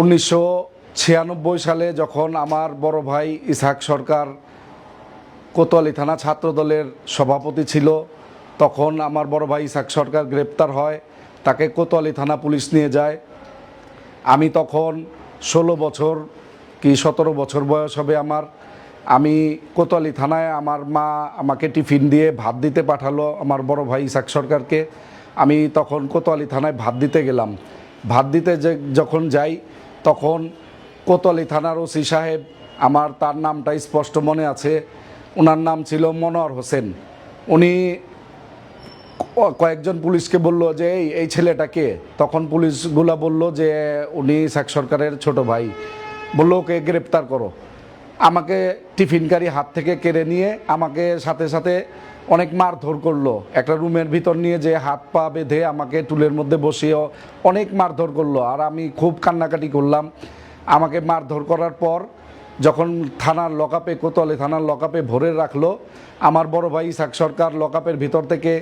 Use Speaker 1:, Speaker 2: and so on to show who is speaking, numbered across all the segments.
Speaker 1: 1996 সালে যখন আমার বড় ভাই ইসহাক সরকার কোতোয়ালি থানা ছাত্রদলের সভাপতি ছিল, তখন আমার বড় ভাই ইসহাক সরকার গ্রেপ্তার হয়। তাকে কোতোয়ালি থানা পুলিশ নিয়ে যায়। আমি তখন 16 বছর কি 17 বছর বয়স হবে আমার। আমি কোতোয়ালি থানায় আমার মা আমাকে টিফিন দিয়ে ভাত দিতে পাঠালো আমার বড় ভাই ইসহাক সরকারকে। আমি তখন কোতোয়ালি থানায় ভাত দিতে গেলাম। ভাত দিতে যখন যাই তখন কোতোয়ালি থানার ওসি সাহেব, আমার তার নামটা স্পষ্ট মনে আছে, ওনার নাম ছিল মনোয়ার হোসেন। উনি কয়েকজন পুলিশকে বলল যে এই ছেলেটাকে, তখন পুলিশগুলা বলল যে উনি ইসহাক সরকারের ছোট ভাই, বলল ওকে গ্রেপ্তার করো। আমাকে টিফিনকারী হাত থেকে কেড়ে নিয়ে আমাকে সাথে সাথে অনেক মারধর করলো। একটা রুমের ভিতর নিয়ে যে হাত পা বেঁধে আমাকে টুলের মধ্যে বসিয়ে অনেক মারধর করলো। আর আমি খুব কান্নাকাটি করলাম। আমাকে মারধর করার পর যখন থানার লকআপে, কোতোয়ালি থানার লকআপে ভরে রাখলো, আমার বড় ভাই ইসহাক সরকার লকআপের ভিতর থেকে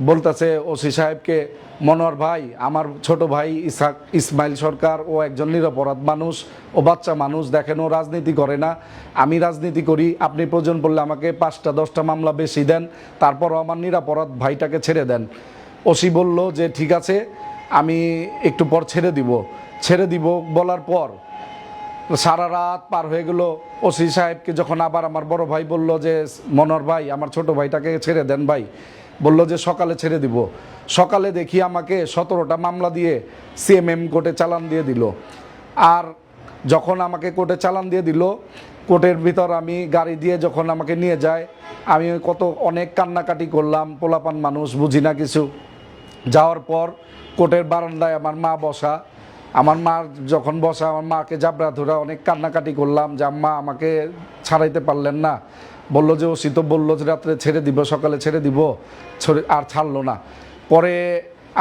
Speaker 1: বলতেছে ওসি সাহেবকে, মনোয়ার ভাই, আমার ছোট ভাই ইসমাইল সরকার ও একজন নিরপরাধ মানুষ, ও বাচ্চা মানুষ, দেখেন ও রাজনীতি করে না, আমি রাজনীতি করি, আপনি প্রয়োজন পড়লে আমাকে 5টা 10টা মামলা বেশি দেন, তারপরও আমার নিরপরাধ ভাইটাকে ছেড়ে দেন। ওসি বলল যে ঠিক আছে, আমি একটু পর ছেড়ে দিব বলার পর সারা রাত পার হয়ে গেল। ওসি সাহেবকে যখন আবার আমার বড় ভাই বলল যে মনোয়ার ভাই, আমার ছোট ভাইটাকে ছেড়ে দেন ভাই, বলল যে সকালে ছেড়ে দিব। সকালে দেখি আমাকে 17টা মামলা দিয়ে সিএমএম কোর্টে চালান দিয়ে দিল। আর যখন আমাকে কোর্টে চালান দিয়ে দিল, কোর্টের ভিতর আমি গাড়ি দিয়ে যখন আমাকে নিয়ে যায়, আমি অনেক কান্নাকাটি করলাম, পোলাপান মানুষ, বুঝি না কিছু। যাওয়ার পর কোর্টের বারান্দায় আমার মা বসা, আমার মা যখন বসা, আমার মাকে জাবরা ধরা অনেক কান্নাকাটি করলাম যে আম্মা আমাকে ছাড়াইতে পারলেন না। বললো যে ওসি তো বললো যে রাত্রে ছেড়ে দিব, সকালে ছেড়ে দিব, আর ছাড়লো না। পরে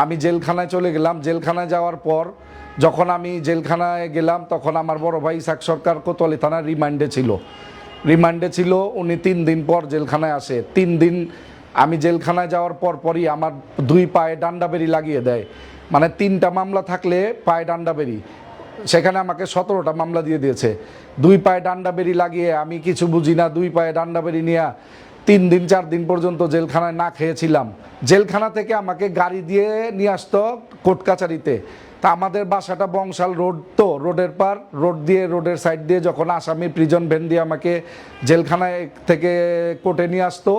Speaker 1: আমি জেলখানায় চলে গেলাম। জেলখানায় যাওয়ার পর যখন আমি জেলখানায় গেলাম, তখন আমার বড় ভাই ইসহাক সরকার কোতোয়ালি থানার রিমান্ডে ছিল। উনি 3 দিন পর জেলখানায় আসে। 3 দিন আমি জেলখানায় যাওয়ার পরই আমার 2 পায়ে ডান্ডা বেরি লাগিয়ে দেয়। মানে 3টা মামলা থাকলে পায়ে ডান্ডা বেরি, সেখানে আমাকে 17টা মামলা দিয়ে দিয়েছে। 2 পায়ে ডান্ডা বেরি লাগিয়ে, আমি কিছু বুঝি না, 2 পায়ে ডান্ডা বেরি নিয়ে 3 দিন 4 দিন পর্যন্ত জেলখানায় না খেয়েছিলাম। জেলখানা থেকে আমাকে গাড়ি দিয়ে নিয়ে আসতো কোর্ট কাছারিতে। তা আমাদের বাসাটা বংশাল রোড, তো রোডের পার, রোডের সাইড দিয়ে যখন আসামি প্রিজন ভ্যান দিয়ে আমাকে জেলখানায় থেকে কোর্টে নিয়ে আসতো,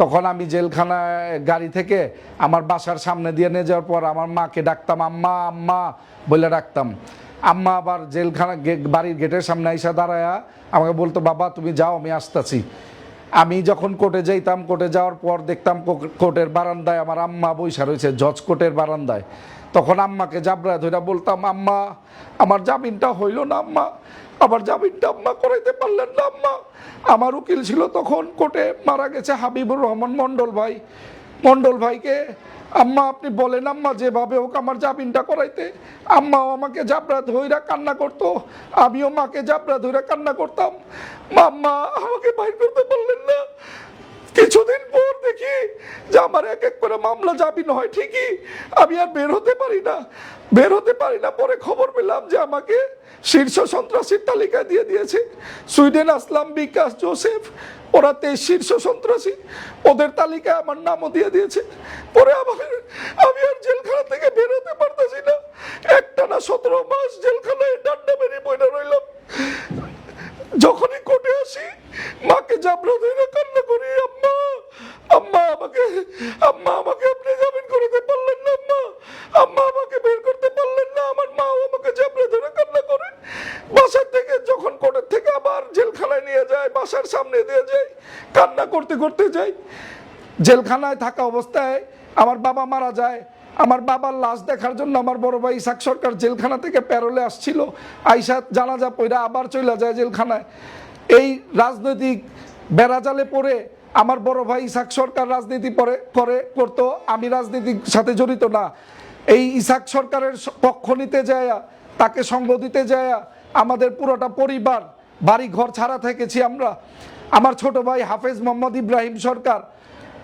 Speaker 1: তখন আমি জেলখানায় গাড়ি থেকে আমার বাসার সামনে দিয়ে নিয়ে যাওয়ার পর আমার মাকে ডাকতাম, আম্মা আম্মা বলে ডাকতাম। আম্মা আবার বাড়ির গেটের সামনে আইসা দাঁড়ায়া আমাকে বলতো, বাবা তুমি যাও, আমি আসতেছি। আমি যখন কোর্টে যাইতাম, কোর্টে যাওয়ার পর দেখতাম কোর্টের বারান্দায় আমার আম্মা বইসা রয়েছে, জজ কোর্টের বারান্দায়। তখন আম্মাকে জাবরা ধরে বলতাম, আম্মা আমার জামিনটা হইল না, আম্মা আমার জামিনটা আম্মা করাইতে পারলেন না আম্মা। আমার উকিল ছিল তখন কোর্টে, মারা গেছে হাবিবুর রহমান মণ্ডল ভাইকে, আম্মা আপনি বলেন আম্মা যেভাবে হোক আমার জামিনটা করাইতে। আম্মাও আমাকে জাবরা ধইরা কান্না করতো, আমিও মাকে জাবরা ধইরা কান্না করতাম, আম্মা আমাকে বাইর করতে পারলেন না। কিছুদিন পর দেখি যে আমার এক এক করে মামলা জামিন হয় ঠিকই, আমি আর বের হতে পারি না। পরে খবর পেলাম যে আমাকে শীর্ষ সন্ত্রাসীর তালিকায় দিয়ে দিয়েছে সুইডেন, আসলাম, বিকাশ, জোসেফ, ওরা 23 শীর্ষ সন্ত্রাসী, ওদের তালিকায় আমার নামও দিয়ে দিয়েছে। পরে আমি আর জেলখানা থেকে বের হতে পারতেছি না। একটানা 17 মাস জেলখানায় ডান্ডা বেরিয়ে বইনা রইলাম। যখনই কোর্টে আসি মাকে জাবরা ধরে কান্না করি, আম্মা আমাকে আপনি জামিন করতে পারলেন না, আম্মা আমাকে বের করতে পারলেন না। আমার মাও আমাকে জাবরা ধরে কান্না করে। বাসার থেকে যখন কোর্টের থেকে আবার জেলখানায় নিয়ে যায়, বাসার সামনে দিয়ে যায়, কান্না করতে যাই। জেলখানায় থাকা অবস্থায় আমার বাবা মারা যায়। আমার বাবার লাশ দেখার জন্য আমার বড় ভাই ইসহাক সরকার জেলখানা থেকে প্যারোলে আসছিল, আইসা জানাজা পইরা আবার চলে যায় জেলখানায়। এই রাজনৈতিক বেড়াজালে পড়ে আমার বড় ভাই ইসহাক সরকার রাজনীতি করতো, আমি রাজনীতির সাথে জড়িত না। এই ইসহাক সরকারের পক্ষ নিতে যায়, তাকে সঙ্গ দিতে যায় আমাদের পুরোটা পরিবার বাড়ি ঘর ছাড়া থেকেছি আমরা। আমার ছোট ভাই হাফেজ মোহাম্মদ ইব্রাহিম সরকার,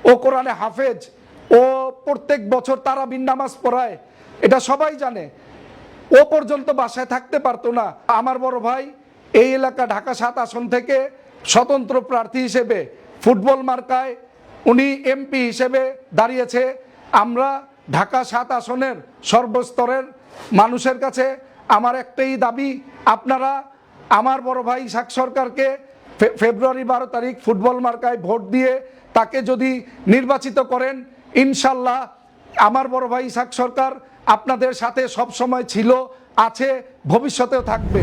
Speaker 1: ও কোরআনে হাফেজ, ও প্রত্যেক বছর তারাবির নামাজ পড়ায়, এটা সবাই জানে। ও পর্যন্ত বাসায় থাকতে পারতো না। আমার বড় ভাই এই এলাকা ঢাকা 7 আসন থেকে স্বতন্ত্র প্রার্থী হিসেবে ফুটবল মার্কায় উনি এমপি হিসেবে দাঁড়িয়েছে। আমরা ঢাকা 7 আসনের সর্বস্তরের মানুষের কাছে আমার একটাই দাবি, আপনারা আমার বড় ভাই ইসহাক সরকারকে ফেব্রুয়ারি 12 তারিখ ফুটবল মার্কায় ভোট দিয়ে তাকে যদি নির্বাচিত করেন, ইনশাল্লাহ আমার বড় ভাই ইসহাক সরকার আপনাদের সাথে সব সময় ছিল, আছে, ভবিষ্যতেও থাকবে।